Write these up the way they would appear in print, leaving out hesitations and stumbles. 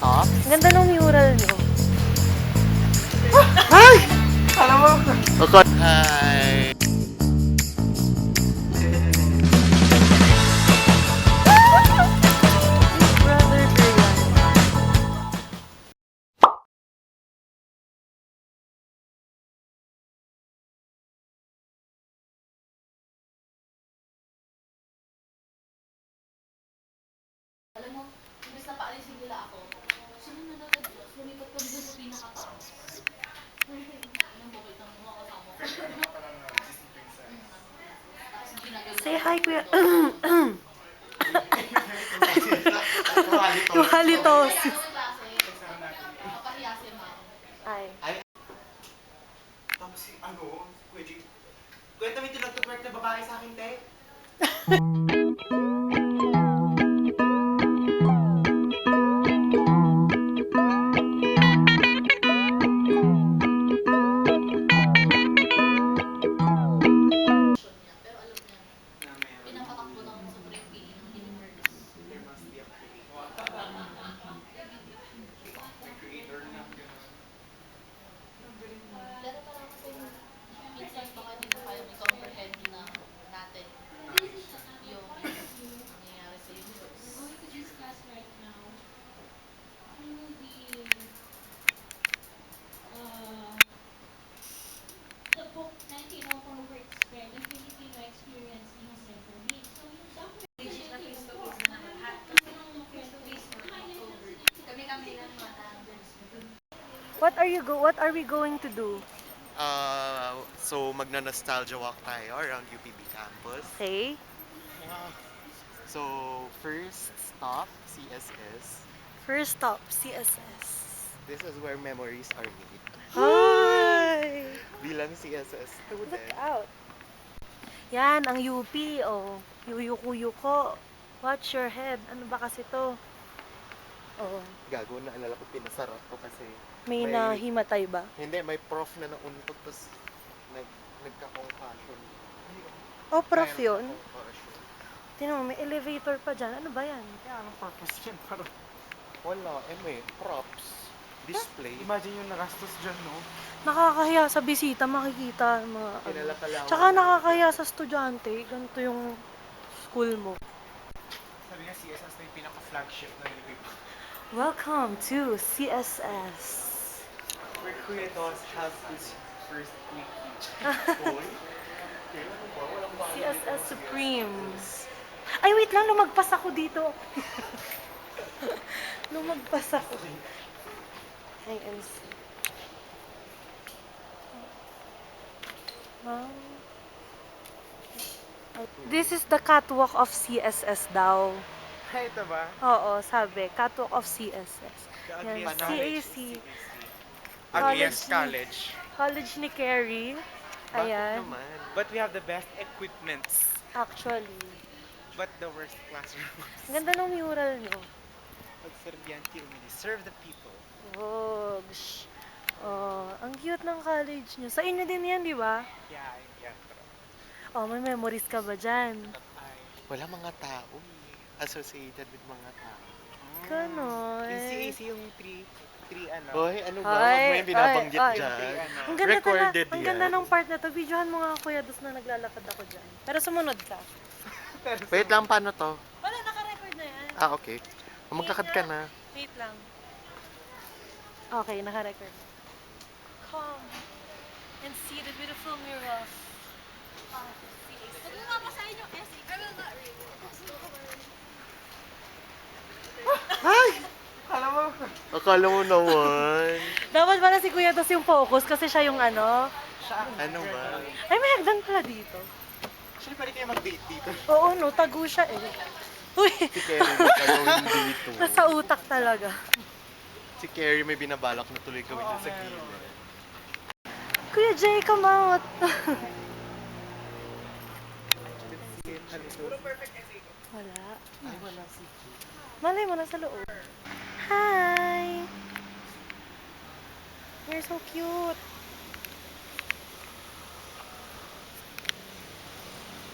stop. Ganda ng mural nyo. Hi! Alam mo? Okay. Hi! Brother Brian. Alam mo, imbes na paalisin nila ako, sunod na agad sila, sumipat kami dun sa pinakataas. Anong bakit ang mga kasama ko? Tapos ginagano Say hi, kuya. Halitosis. Yung halitosis. sa klase, mapahiya si ma'am. Ay. Tapos si ano, pwede. Kwenta mo yung tinagtutwerk na babae sa akin, te? Niya. Pero alam niya, pinapatakbo ng Supreme PE ng universe. There must be a creator na gano'n. Pero parang kasi minsan baka hindi mo kaya i-comprehend na natin yung nangyayari sa universe. Going to this class right now through the book 1904 Works Spread, the Filipino experience in Jose Fermin. So yung software What are we going to do? So magna-nostalgia walk tayo around UPB campus. Okay. So, first stop, CSS. First stop, CSS. This is where memories are made. Hi! Bilang CSS Look student. out. Yan, ang UP, oh. Yuyuko-yuko. Watch your head. Ano ba kasi to? Oh, Gago, naalala ko, pinasarap ko kasi may nahimatay ba? hindi, may prof na nauntog, tapos nagka-concussion. Oh, prof Kaya yun. nagka-concussion. Tinan mo, may elevator pa dyan. Ano ba yan? Kaya anong purpose yan? Parang, Wala, props. Display. imagine yung nagastos dyan, no? Nakakahiya sa bisita, makikita ang mga ano. Kinalakalawan. Tsaka nakakahiya sa estudyante. Ganito yung school mo. Sabi nga, CSS na yung pinaka-flagship na nilibig. Welcome to CSS. Where Kuya Dos has his first week. Hoy. Kailan mo ba? Walang bahay CSS dito. Supremes. Ay, wait lang. Lumagpas ako dito. Lumagpas ako. Hi, MC. Wow. This is the catwalk of CSS daw. Ay, ito ba? Oo, sabi. Catwalk of CSS. Yan, ugliest CAC. Ugliest College. college. College ni Carrie. Bakit Ayan. naman? But we have the best equipments. Actually. But the worst classrooms. Ang ganda ng mural nyo. Pagserbiante umili. Serve the people. Wogs. Oh, ang cute ng college nyo. Sa inyo din yan, di ba? Yeah, yeah. Oh, may memories ka ba dyan? Ay. Wala mga tao associated with mga tao. Ganon. Yung CAC yung 3 ano. Hoy, ano ba? Ay, Huwag mo yung binabanggit ay, ay. dyan. Ano. Ang ganda Recorded ang ganda yan. ng part na to. Videohan mo nga kuya, dos na naglalakad ako dyan. Pero sumunod ka. Pero Wait lang, paano to? Wala, naka-record na yan. Ah, okay. Magkakad ka na. Wait lang. Okay, naka-record. Come and see the beautiful mural. Huwag mo mapasahin yung S. I will not read. Ay! Alam mo, Akala mo naman. Dapat pala si kuya dos yung focus kasi siya yung ano. siya. Ano ba? Ay, may hagdan pala dito. Actually, pwede kayo mag-date dito. Oo, no, tago siya eh. Uy, Si Kerry may gagawin dito. nasa utak talaga. Si Kerry may binabalak na tuloy gawin dun sa gilid. Kuya Jay, come out. Wala. Ay, wala si Malay mo, nasa loob. Hi! You're so cute.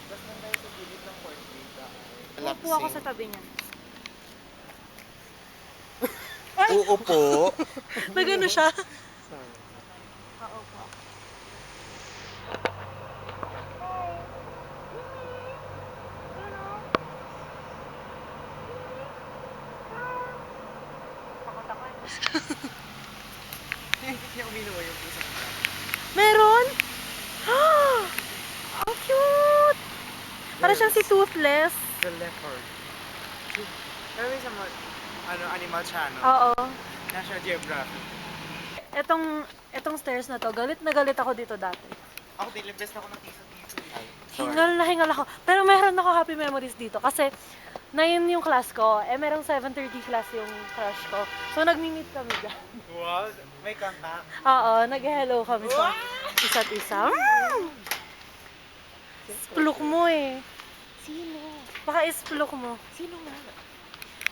Tapos nandun sa gilid ng portrait. Upo ako sa tabi niya. Oo po. Nagano siya? Sorry. Oo po. Hindi niya uminuwa yung pusa ko. Meron? Ang cute! Para siyang si Yes. Toothless. The leopard. Pero may sa Animal Channel. Oo. National Geographic. Etong stairs na to, galit na galit ako dito dati. Ako din, best ako ng tisa-tisa. Hingal na hingal ako. Pero meron ako happy memories dito kasi 9 yung class ko, merong 7:30 class yung crush ko. So nagmi-meet kami dyan. Wow, may contact. Oo, nag-hello kami sa isa't isa. Spluk mo eh. Sino? Baka ispluk mo. Sino nga?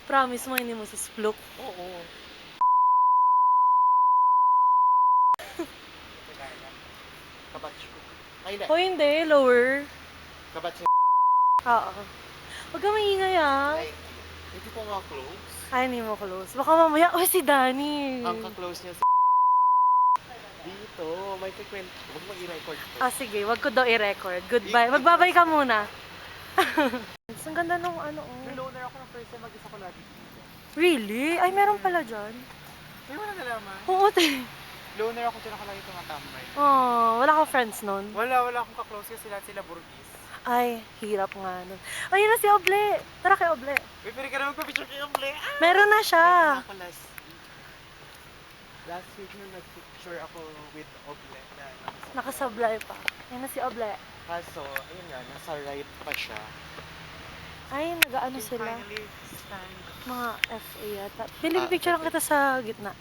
Promise mo hindi mo si spluk. Oo. Kabatch ko. Ay, hindi. O hindi, lower. Kabatch Oo. Huwag ka maingay ah. Ay, hindi ko nga close. Ay, hindi mo close. Baka mamaya, si Danny. Ang ka-close niya dito, may kikwento. Huwag mo i-record to. Ah, sige, wag ko daw i-record. Goodbye. Magbabay ka muna. Ang ganda nung ano, oh. Loner ako ng first time mag-isa ko lagi dito. Really? Ay, meron pala dyan. May wala nalaman. Oo, te. Loner ako dyan ako lagi tumatambay. Oh, wala kang friends nun. Wala akong ka-close kasi sila Burgis. Ay, hirap nga nun. Ayun na si Oble. Tara kay Oble. Uy, pwede ka naman pa-picture kay Oble. Meron na siya. Ako last week nung nag-picture ako with Oble na Nakasablay pa. Ayun na si Oble. kaso, ayun nga, nasa right pa siya. Ay, nag-ano sila. Finally, stand. Mga FA yata. Piling picture lang kita sa gitna.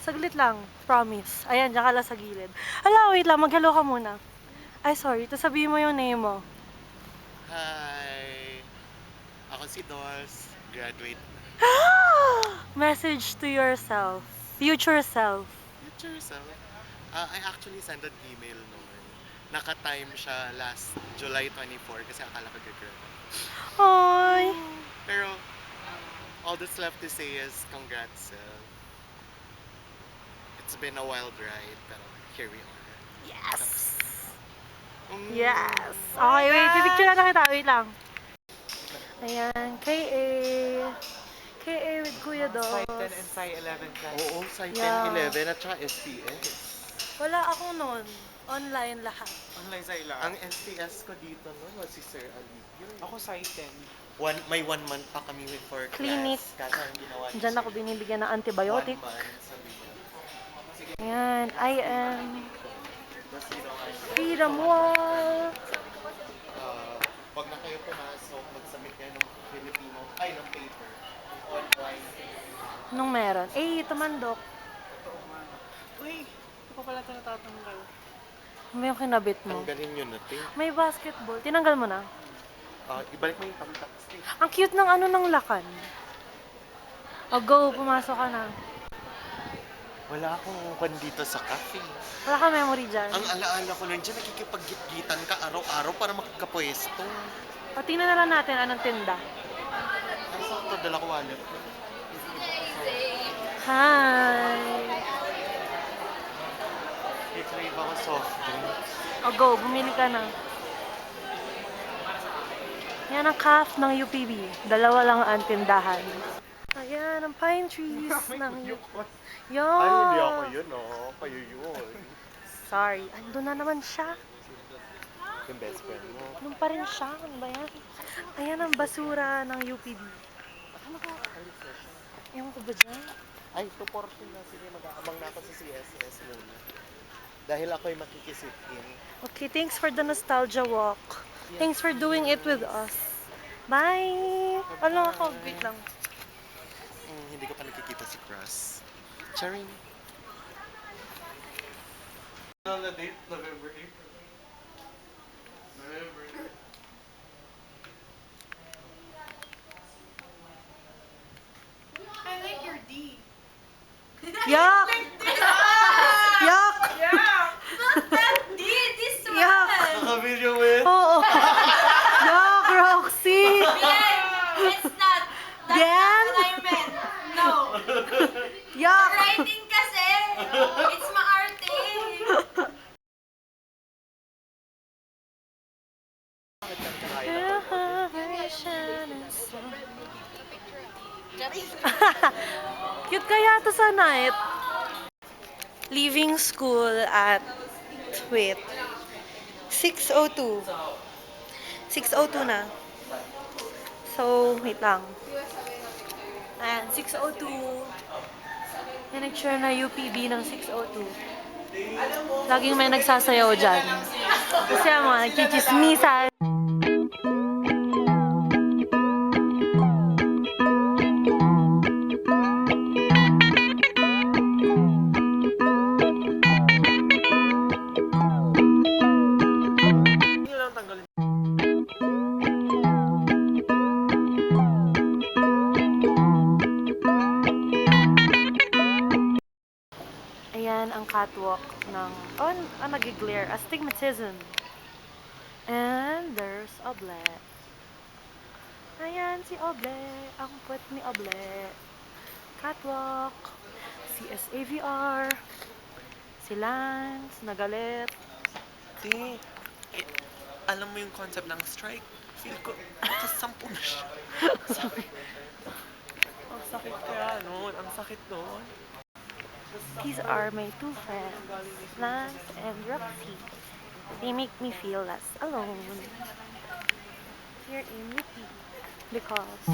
Saglit lang. Promise. Ayan, dyan ka lang sa gilid. Hala, wait lang. Mag-hello ka muna. Ay, sorry. Ito sabihin mo yung name mo. Hi! Ako si Dolls, graduate na. Message to yourself. Future self. Future self. I actually sent an email noon. Naka-time siya last July 24 kasi akala ko gagraduate. Ay. Pero, all that's left to say is congrats, It's been a wild ride, pero here we are. Yes! Mm. Yes! Okay, wait. Pipicture na kita. Wait lang. Ayan. KA. KA with Kuya Sci 10 Dos. and Sci 11 class. Oo, Sci 10, Yeah. 11 at saka STS. Wala ako nun. Online lahat. Online Sci lang. Ang STS ko dito no, was si Sir Ali. Ako Sci 10. May 1 month pa kami with for Clinic. class. Kaso ang ginawa ni Diyan Sir, ako binibigyan ng antibiotic. 1 month, sabi niya. Ayan. I am Freedom Wall. Pag na kayo pumasok, mag-submit kayo ng Filipino, ng paper. Online. Anong meron? Tumandok. Uy, ito pa pala ito natatanggal. Ano yung kinabit mo? Tanggalin nyo na, te. May basketball. Tinanggal mo na? Ibalik mo yung thumbtacks, te. Ang cute ng ano ng lakan. O go, pumasok ka na. Wala akong pan dito sa cafe. Wala ka memory dyan. Ang alaala ko nandiyan, nakikipag-gitgitan ka araw-araw para makakapwesto. O tingnan na lang natin anong tinda. Ang sakto, dala ko wallet ko. Hi! I-crave ako soft drinks. O go, bumili ka na. Yan ang calf ng UPB. Dalawa lang ang tindahan. Ayan, ang pine trees ng UPB. Yan! Ay, hindi ako yun, oh. Kayo yun. Sorry, andun na naman siya. Yung best friend mo. Andun pa rin siya. Ano ba yan? Ayan ang basura ng UPB. Ewan ko ba dyan? Ay, 2:40 na. Sige, mag-aabang na ako sa CSS muna. Dahil ako'y makikisit in. Okay, thanks for the nostalgia walk. Thanks for doing it with us. Bye! Ano ako? Wait lang. Hindi ko pa nakikita si Cross. Charing. On the date, November 8th. November 8th. I like your D. Yuck! Yuck! D, this one! Yuck! Naka-video with? Oo! Yuck, Roxy! It's not. That's Yan? not what I meant. No. Cute kaya to sa night. Leaving school at, wait, 6:02. 6:02 na. So, wait lang. Ayan, 6:02. Yan, nag-share na UPB ng 6:02. Laging may nagsasayaw dyan. Kasi ang mga nagchichismisan. Ayan ang catwalk ng, nag-glare, astigmatism. And there's Oble. Ayan si Oble, ang puwet ni Oble. Catwalk, CSAVR, si Lance, nagalit. Di, alam mo yung concept ng strike? Feel ko, sampu na siya. Ang sakit kaya nun, ang sakit nun. These are my two friends, Lance and Roxy. They make me feel less alone here in UP because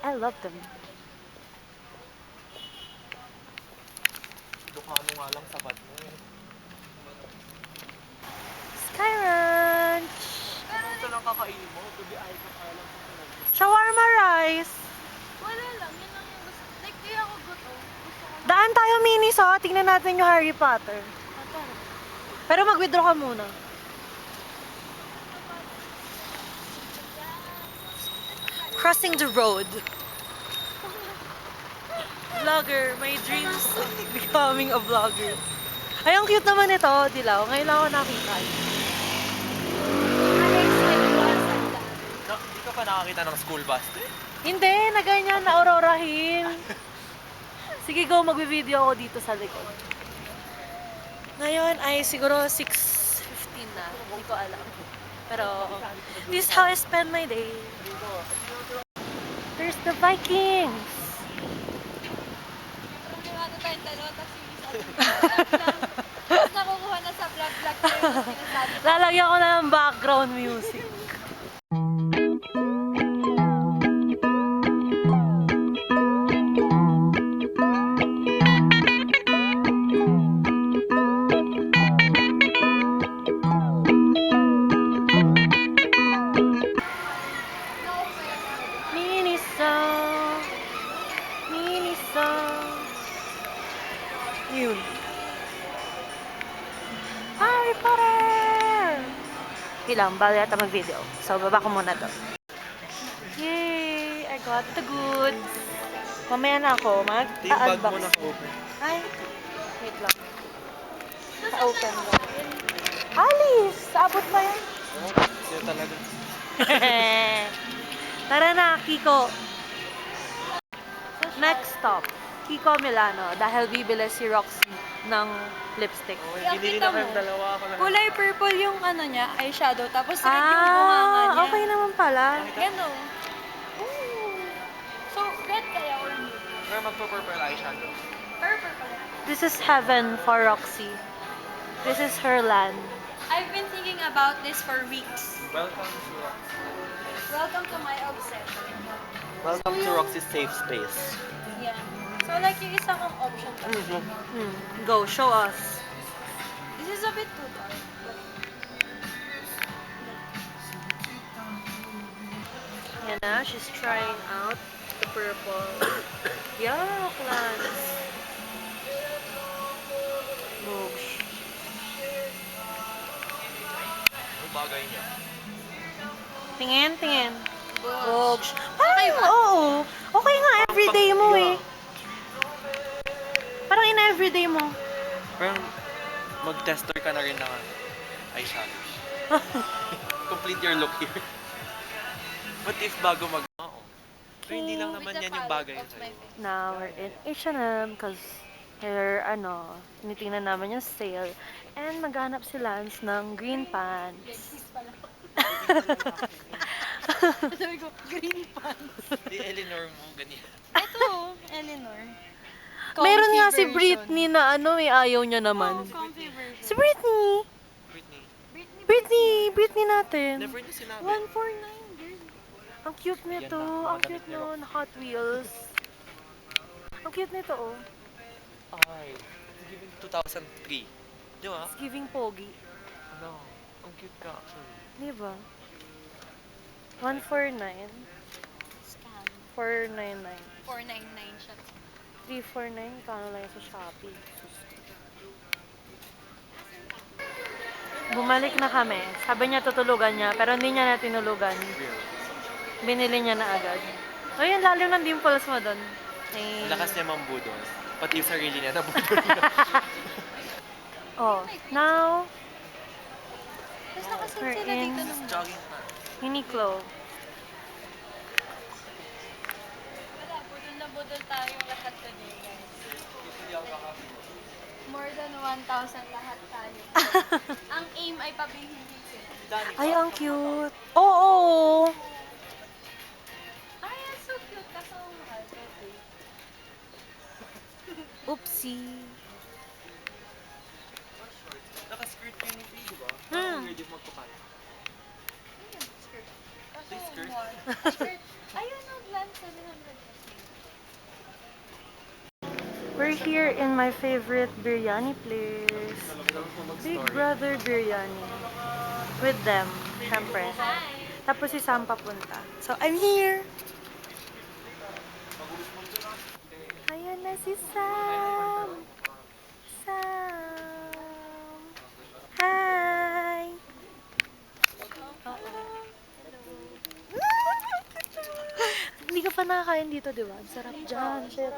I love them. Ilocano nga lang sabat mo eh. Sky Ranch! Ito lang kakainin mo, to be ay ka lang. Shawarma rice! Wala lang, yun lang yung gusto. Like, di ako gutom. Gusto ko Daan tayo, Minis, oh. Tingnan natin yung Harry Potter. Pero mag-withdraw ka muna. Crossing the road. Vlogger, my dreams becoming a vlogger. Ay, ang cute naman ito, Dilaw. Ngayon lang ako nakita. Hindi ka pa nakakita ng school bus? Hindi, na ganyan, na Aurora Hill. Sige, go, mag-video ako dito sa likod. Ngayon ay siguro 6:15 na. Hindi ko alam. Pero, this is how I spend my day. There's the Vikings. Kumimado tayong dalawa, tapos yung isa tapos nakukuha na sa vlog-vlog ko yung sinasabi. Lalagyan ko na ng background music. Yun. Harry Potter! Bilang, bali yata mag-video. So, baba ko muna to. Yay! I got the goods. Mamaya na ako mag-unbox. Ay, wait lang. Ka-open ko. Alice! Abot pa yan? Siya talaga. Tara na, Kiko. Next stop, Kiko Milano. Dahil bibili si Roxy ng lipstick. Binili na kayong dalawa ako lang. Kulay purple yung ano niya, eyeshadow, tapos red yung bunganga niya. Okay naman pala. Ganon. So, red kaya or blue? Pero magpo-purple eyeshadow. Purple pala. This is heaven for Roxy. This is her land. I've been thinking about this for weeks. Welcome to Welcome to my obsession. Welcome to Roxy's safe space. Yeah. So, like, yung isa kong option pa. Go, show us. This is a bit too dark. Yan na, she's trying out the purple. Yuck, Lance. Books. Ang bagay niya. Tingin, tingin. Books. Parang, oo. Okay nga, everyday mo eh. Parang in-everyday mo. Parang mag-tester ka na rin ng eyeshadow. Complete your look here. What if bago mag... Oo. Pero hindi lang naman yan yung bagay sa'yo. Now we're in H&M because Here, tinitingnan namin yung sale. And maghanap si Lance ng green pants. Sabi ko, green pants. Di Eleanor mo, ganyan. Ito, Eleanor. Meron nga si version. Britney na ayaw niya naman. Comfy version. Si Britney! Britney. Britney natin. Never niya sinabi. 149, girl. Ang cute nito. Yan na, Ang mga cute damit ni Rox. nun. Hot Wheels. Ang cute nito, oh. Ay, it's giving 2003. Di ba? It's giving pogi. No, ang cute ka actually. Di ba? 149. Scam. 499. 499 siya. 349. Kano lang yan sa Shopee. Sus. Bumalik na kami. Sabi niya tutulugan niya, pero hindi niya na tinulugan. Real. Binili niya na agad. Ayun, lalim ng dimples mo doon. Eh. Ang lakas niya mambudol. Pati yung sarili niya, nabudol niya. Oh, now, Tapos nakasin We're sila in. dito nung Jogging pa. Uniqlo. wala. Budol na budol tayong lahat today, guys. More than 1,000 lahat tayo. Ang aim ay pabilhin dito. Ay, ang cute. Oo! Ay, that's so cute. Kaso ang mahal. Okay. Oopsie. Naka-skirt yun ni P, di ba? Hmm. Weird yung magpapala. Ayun, skirt. Kaso May skirt? mahal. Ay, skirt. Ayun, nag-land 700. We're here in my favorite biryani place. Big Brother Biryani. With them, syempre. Hi! Tapos si Sam papunta. So, I'm here! Ayan na si Sam! Sam! Hi! Hindi ka pa nakakain dito, di ba? Ang sarap dyan. Shit.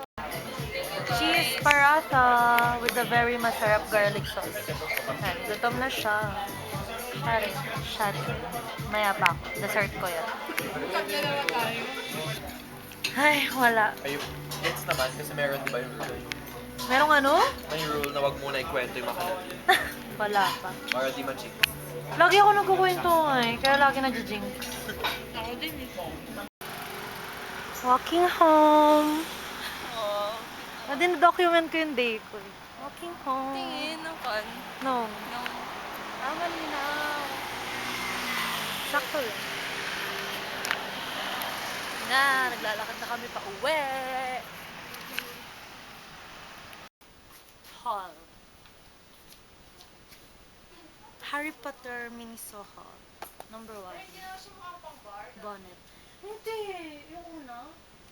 Cheese paratha with the very masarap garlic sauce. Ayan, gutom na siya. Shari. Maya pa ako. Dessert ko yan. Ay, wala. Ayun, gets naman kasi meron di ba yung rule? Merong ano? May rule na wag muna ikwento yung makalali. Wala pa. Para di ma-chicks. Lagi ako nagkukwento kaya lagi na-jinx. Ako din eh. Walking home. Document ko yung day ko. Walking home. Tingin, ng fun. No. Nung... malinaw. Sakto lang. Naglalakad na kami pa uwi. Hall. Harry Potter Miniso Hall. Number 1. Bonnet. Hindi. Yung una.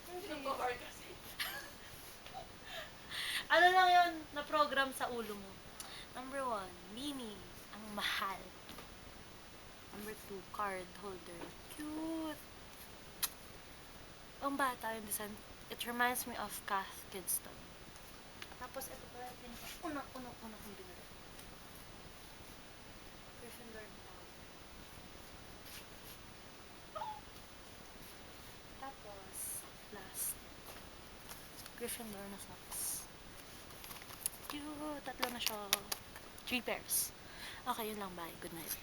Hindi. Ano lang yun na program sa ulo mo? Number 1. Mini. Ang mahal. Number 2. Card holder. Cute. Ang bata yung design. It reminds me of Kath Kidston. Tapos ito pala yung unang kong binili. Gryffindor na tawag. Tapos, last. Gryffindor na socks. Cute! Tatlo na siya. 3 pairs. Okay, yun lang. Bye. Good night.